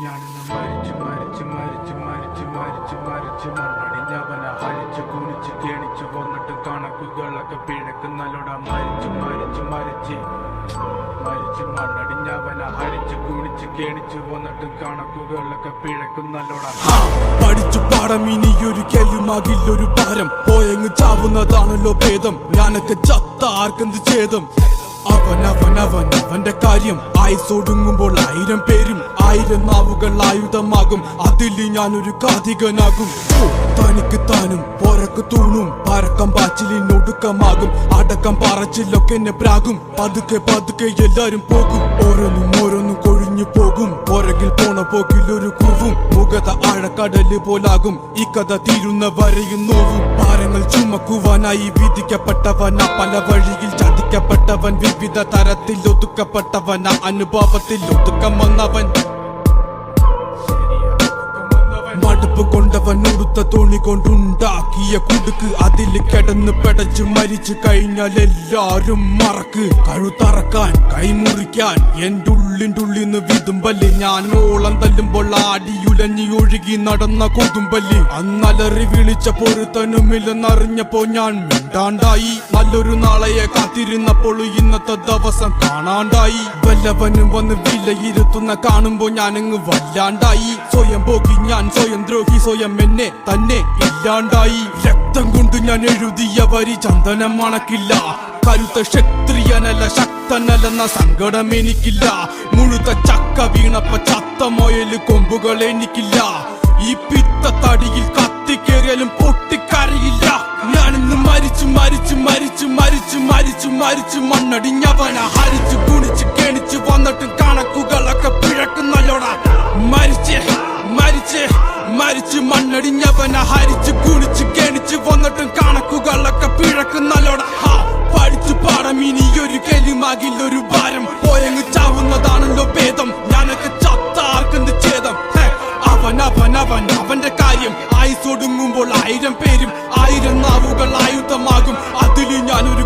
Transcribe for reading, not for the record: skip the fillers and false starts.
ഞാനിന്ന് മരിച്ച് മണ്ണടിഞ്ഞവനെ ഹരിച്ചു കുണിച്ച് കേണിച്ചു വന്നിട്ട് കണക്കുകളൊക്കെ പിഴക്കുന്നല്ലോടാ മരിച്ച് മണ്ണടിഞ്ഞവനെ ഹരിച്ചു കുണിച്ച് കേണിച്ചു വന്നിട്ട് കണക്കുകളൊക്കെ പിഴക്കുന്നല്ലോടാ പഠിച്ചു പാടം ഇനിയൊരു കെല്ലുമാകില്ലൊരു ഭാരം പോയങ്ങ് ചാവുന്നതാണല്ലോ ഭേദം ഞാനൊക്കെ ചത്ത ആർക്കെന്ത് ഛേദം അവന്റെ കാര്യം ആയുസൊടുങ്ങുമ്പോൾ 1000 പേരും 1000 നാവുകൾ ആയുധമാകും അതിൽ ഞാനൊരു കാതികനാകും തനിക്ക് താനും പോരക്ക് തൂണും പരക്കം പാച്ചിലിനൊടുക്കമാകും അടക്കം പറച്ചിലൊക്കെ എന്നെ പ്രാകും പതുക്കെ എല്ലാരും പോകും ഓരോന്നും കൊഴിഞ്ഞു പോകും പുറകിൽ പോണ പോക്കിലൊരു കൂവും മുഖത ആഴക്കടല് പോലാകും ഈ കഥ തീരുന്ന വരെയും നോവും ഭാരങ്ങൾ ചുമക്കുവാനായി വിധിക്കപ്പെട്ടവന പല വഴിയിൽ ചതിക്കപ്പെട്ടവൻ വിവിധ തരത്തിൽ ഒതുക്കപ്പെട്ടവന അനുഭവത്തിൽ ഒതുക്കം വന്നവൻ മടുപ്പ് കൊണ്ടവൻ ഉടുത്ത തുണി കൊണ്ടുണ്ടാക്കിയ കുടുക്ക് അതിൽ കിടന്ന് പെടച്ച് മരിച്ചു കഴിഞ്ഞാൽ എല്ലാരും മറക്ക് കഴുത്തറക്കാൻ കൈമുറിക്കാൻ എന്റെ ഉള്ളിന്ന് വിതുമ്പല് ഞാൻ ഓളം തല്ലുമ്പോൾ ആടിയുലഞ്ഞി ഒഴുകി നടന്ന കൊതുമ്പല് അന്നലറി വിളിച്ച പൊരുത്തനുമില്ലെന്നറിഞ്ഞപ്പോ ഞാൻ മിണ്ടാണ്ടായി നല്ലൊരു നാളെയെ കാത്തിരുന്നപ്പോൾ ഇന്നത്തെ ദിവസം കാണാണ്ടായി വല്ലവനും വന്ന് വിലയിരുത്തുന്ന കാണുമ്പോ ഞാനങ്ങ് വല്ലാണ്ടായി സ്വയം പോകി ഞാൻ സ്വയം ദ്രോഹി സ്വയം എന്നെ തന്നെ ഇല്ലാണ്ടായി രക്തം കൊണ്ട് ഞാൻ എഴുതിയ വരി ചന്ദനം മണക്കില്ല കരുത്ത ക്ഷത്രിയനല്ല ശക്തനല്ലെന്ന സങ്കടം എനിക്കില്ല മുഴുത്ത ചക്ക വീണപ്പ ചത്ത മൊയല് കൊമ്പുകൾ എനിക്കില്ല ഈ പിത്ത തടിയിൽ കത്തിക്കേറിയാലും പൊട്ടിക്കരയില്ല ഞാനിന്ന് മരിച്ചു മണ്ണടിഞ്ഞവന ഹരിച്ചു കുണിച്ച് കെണിച്ച് വന്നിട്ടും കണക്കുകളൊക്കെ പിഴക്കുന്നല്ലോടാ മരിച്ച് മണ്ണടിഞ്ഞവന ഹരിച്ചു കുണിച്ച് കെണിച്ച് വന്നിട്ടും കണക്കുകളൊക്കെ പിഴക്കുന്നല്ലോടാ പഠിച്ചു പാടം ഇനിയൊരു കെലുമാകില്ലൊരു ഭാരം പോയങ്ങ് ചാവുന്നതാണല്ലോ ഭേദം ഞാനൊക്കെ ചത്ത ആർക്കെന്ത് ഛേദം അവന്റെ കാര്യം ആയുസൊടുങ്ങുമ്പോൾ 1000 പേരും 1000 നാവുകൾ ആയുധമാകും അതിൽ ഞാനൊരു